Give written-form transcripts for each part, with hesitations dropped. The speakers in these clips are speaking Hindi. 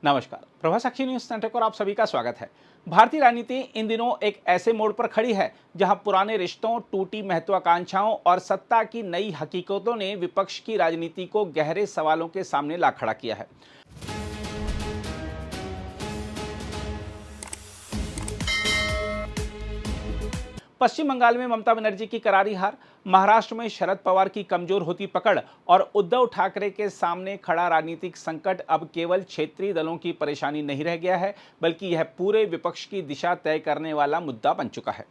नमस्कार, प्रभा साक्षी न्यूज नेटवर्क और आप सभी का स्वागत है। भारतीय राजनीति इन दिनों एक ऐसे मोड़ पर खड़ी है जहां पुराने रिश्तों, टूटी महत्वाकांक्षाओं और सत्ता की नई हकीकतों ने विपक्ष की राजनीति को गहरे सवालों के सामने ला खड़ा किया है। पश्चिम बंगाल में ममता बनर्जी की करारी हार, महाराष्ट्र में शरद पवार की कमजोर होती पकड़ और उद्धव ठाकरे के सामने खड़ा राजनीतिक संकट अब केवल क्षेत्रीय दलों की परेशानी नहीं रह गया है, बल्कि यह पूरे विपक्ष की दिशा तय करने वाला मुद्दा बन चुका है।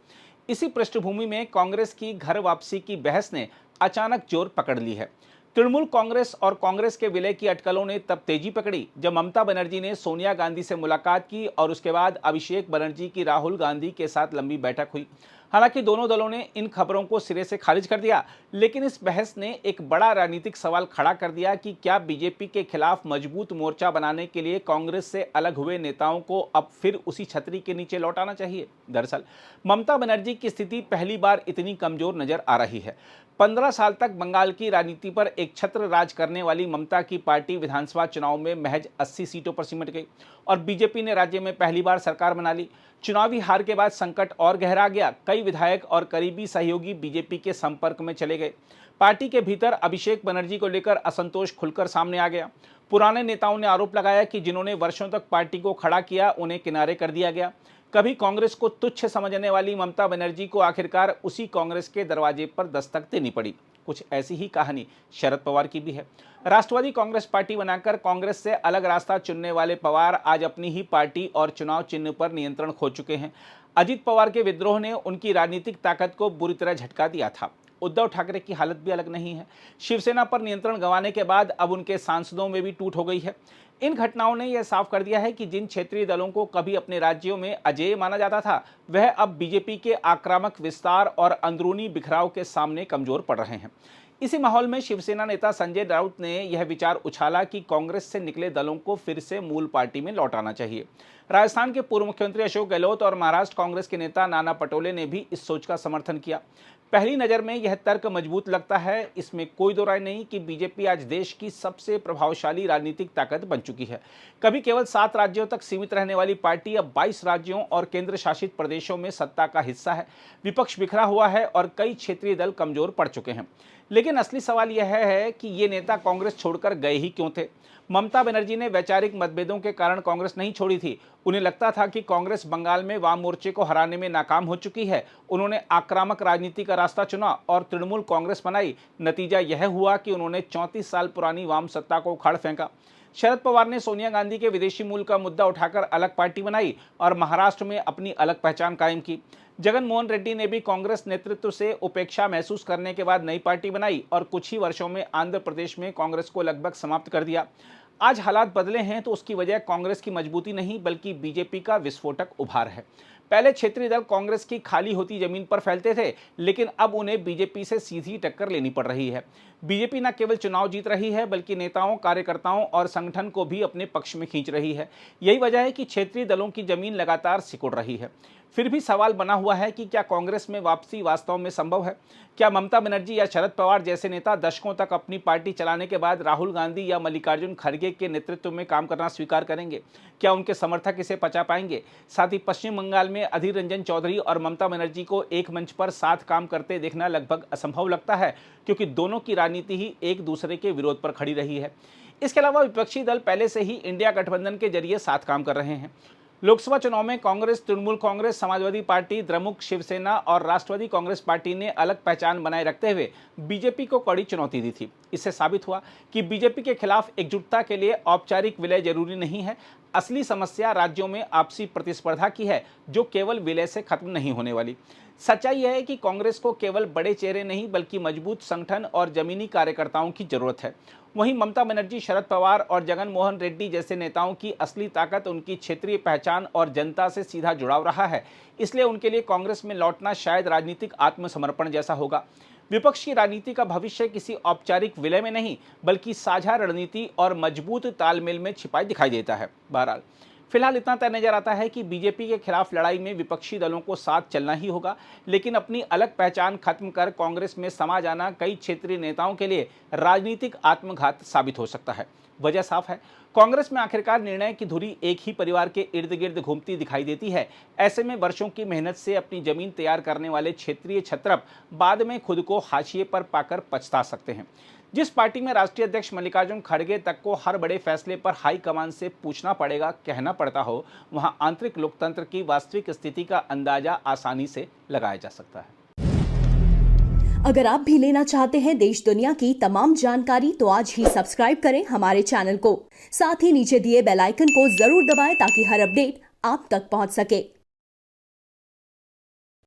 इसी पृष्ठभूमि में कांग्रेस की घर वापसी की बहस ने अचानक जोर पकड़ ली है। तृणमूल कांग्रेस और कांग्रेस के विलय की अटकलों ने तब तेजी पकड़ी जब ममता बनर्जी ने सोनिया गांधी से मुलाकात की और उसके बाद अभिषेक बनर्जी की राहुल गांधी के साथ लंबी बैठक हुई। हालांकि दोनों दलों ने इन खबरों को सिरे से खारिज कर दिया, लेकिन इस बहस ने एक बड़ा राजनीतिक सवाल खड़ा कर दिया कि क्या बीजेपी के खिलाफ मजबूत मोर्चा बनाने के लिए कांग्रेस से अलग हुए नेताओं को अब फिर उसी छतरी के नीचे लौटाना चाहिए। दरअसल ममता बनर्जी की स्थिति पहली बार इतनी कमजोर नजर आ रही है। 15 साल तक बंगाल की राजनीति पर एक छत्र राज करने वाली ममता की पार्टी विधानसभा चुनाव में महज 80 सीटों पर सिमट गई और बीजेपी ने राज्य में पहली बार सरकार बना ली। चुनावी हार के बाद संकट और गहरा गया। कई विधायक और करीबी सहयोगी बीजेपी के संपर्क में चले गए। पार्टी के भीतर अभिषेक बनर्जी को लेकर असंतोष खुलकर सामने आ गया। पुराने नेताओं ने आरोप लगाया कि जिन्होंने वर्षों तक पार्टी को खड़ा किया उन्हें किनारे कर दिया गया। कभी कांग्रेस को तुच्छ समझने वाली ममता बनर्जी को आखिरकार उसी कांग्रेस के दरवाजे पर दस्तक देनी पड़ी। कुछ ऐसी ही कहानी शरद पवार की भी है। राष्ट्रवादी कांग्रेस पार्टी बनाकर कांग्रेस से अलग रास्ता चुनने वाले पवार आज अपनी ही पार्टी और चुनाव चिन्ह पर नियंत्रण खो चुके हैं। अजित पवार के विद्रोह ने उनकी राजनीतिक ताकत को बुरी तरह झटका दिया था। उद्धव ठाकरे की हालत भी अलग नहीं है। शिवसेना पर नियंत्रण गंवाने के बाद अब उनके सांसदों में भी टूट हो गई है। इन घटनाओं ने यह साफ कर दिया है कि जिन क्षेत्रीय दलों को कभी अपने राज्यों में अजेय माना जाता था, वह अब बीजेपी के आक्रामक विस्तार और अंदरूनी बिखराव के सामने कमजोर पड़ रहे हैं। इसी माहौल में शिवसेना नेता संजय राउत ने यह विचार उछाला कि कांग्रेस से निकले दलों को फिर से मूल पार्टी में लौटाना चाहिए। राजस्थान के पूर्व मुख्यमंत्री अशोक गहलोत और महाराष्ट्र कांग्रेस के नेता नाना पटोले ने भी इस सोच का समर्थन किया। पहली नज़र में यह तर्क मजबूत लगता है, इसमें कोई दो राय नहीं कि बीजेपी आज देश की सबसे प्रभावशाली राजनीतिक ताकत बन चुकी है। कभी केवल 7 राज्यों तक सीमित रहने वाली पार्टी अब 22 राज्यों और केंद्र शासित प्रदेशों में सत्ता का हिस्सा है। विपक्ष बिखरा हुआ है और कई क्षेत्रीय दल कमजोर पड़ चुके हैं। लेकिन असली सवाल यह है कि ये नेता कांग्रेस छोड़कर गए ही क्यों थे। ममता बनर्जी ने वैचारिक मतभेदों के कारण कांग्रेस नहीं छोड़ी थी। उन्हें लगता था कि कांग्रेस बंगाल में वाम मोर्चे को हराने में नाकाम हो चुकी है। उन्होंने आक्रामक राजनीति का रास्ता चुना और तृणमूल कांग्रेस बनाई। नतीजा यह हुआ कि उन्होंने 34 साल पुरानी वाम सत्ता को उखाड़ फेंका। शरद पवार ने सोनिया गांधी के विदेशी मूल का मुद्दा उठाकर अलग पार्टी बनाई और महाराष्ट्र में अपनी अलग पहचान कायम की। जगन मोहन रेड्डी ने भी कांग्रेस नेतृत्व से उपेक्षा महसूस करने के बाद नई पार्टी बनाई और कुछ ही वर्षों में आंध्र प्रदेश में कांग्रेस को लगभग समाप्त कर दिया। आज हालात बदले हैं तो उसकी वजह कांग्रेस की मजबूती नहीं बल्कि बीजेपी का विस्फोटक उभार है। पहले क्षेत्रीय दल कांग्रेस की खाली होती जमीन पर फैलते थे, लेकिन अब उन्हें बीजेपी से सीधी टक्कर लेनी पड़ रही है। बीजेपी न केवल चुनाव जीत रही है बल्कि नेताओं, कार्यकर्ताओं और संगठन को भी अपने पक्ष में खींच रही है। यही वजह है कि क्षेत्रीय दलों की जमीन लगातार सिकुड़ रही है। फिर भी सवाल बना हुआ है कि क्या कांग्रेस में वापसी वास्तव में संभव है। क्या ममता बनर्जी या शरद पवार जैसे नेता दशकों तक अपनी पार्टी चलाने के बाद राहुल गांधी या मल्लिकार्जुन खड़गे के नेतृत्व में काम करना स्वीकार करेंगे। क्या उनके समर्थक इसे पचा पाएंगे। साथ ही पश्चिम बंगाल में अधीर रंजन चौधरी और ममता बनर्जी को एक मंच पर साथ काम करते देखना लगभग असंभव लगता है, क्योंकि दोनों की राजनीति ही एक दूसरे के विरोध पर खड़ी रही है। इसके अलावा विपक्षी दल पहले से ही इंडिया गठबंधन के जरिए साथ काम कर रहे हैं। लोकसभा चुनाव में कांग्रेस, तृणमूल कांग्रेस, समाजवादी पार्टी, द्रमुक, शिवसेना और राष्ट्रवादी कांग्रेस पार्टी ने अलग पहचान बनाए रखते हुए बीजेपी को कड़ी चुनौती दी थी। इससे साबित हुआ कि बीजेपी के खिलाफ एकजुटता के लिए औपचारिक विलय जरूरी नहीं है। असली समस्या राज्यों में आपसी प्रतिस्पर्धा की है, जो केवल विलय से खत्म नहीं होने वाली। सच्चाई यह है कि कांग्रेस को केवल बड़े चेहरे नहीं बल्कि मजबूत संगठन और जमीनी कार्यकर्ताओं की जरूरत है। वहीं ममता बनर्जी, शरद पवार और जगन मोहन रेड्डी जैसे नेताओं की असली ताकत उनकी क्षेत्रीय पहचान और जनता से सीधा जुड़ाव रहा है। इसलिए उनके लिए कांग्रेस में लौटना शायद राजनीतिक आत्मसमर्पण जैसा होगा। विपक्ष की राजनीति का भविष्य किसी औपचारिक विलय में नहीं बल्कि साझा रणनीति और मजबूत तालमेल में छिपाई दिखाई देता है। बहरहाल फिलहाल इतना तय नजर आता है कि बीजेपी के खिलाफ लड़ाई में विपक्षी दलों को साथ चलना ही होगा, लेकिन अपनी अलग पहचान खत्म कर कांग्रेस में समा जाना कई क्षेत्रीय नेताओं के लिए राजनीतिक आत्मघात साबित हो सकता है। वजह साफ है, कांग्रेस में आखिरकार निर्णय की धुरी एक ही परिवार के इर्द गिर्द घूमती दिखाई देती है। ऐसे में वर्षों की मेहनत से अपनी जमीन तैयार करने वाले क्षेत्रीय छत्रप बाद में खुद को हाशिए पर पाकर पछता सकते हैं। जिस पार्टी में राष्ट्रीय अध्यक्ष मल्लिकार्जुन खड़गे तक को हर बड़े फैसले पर हाईकमान से पूछना पड़ेगा, कहना पड़ता हो, वहां आंतरिक लोकतंत्र की वास्तविक स्थिति का अंदाजा आसानी से लगाया जा सकता है। अगर आप भी लेना चाहते हैं देश दुनिया की तमाम जानकारी तो आज ही सब्सक्राइब करें हमारे चैनल को। साथ ही नीचे दिए बेल आइकन को जरूर दबाएं ताकि हर अपडेट आप तक पहुंच सके।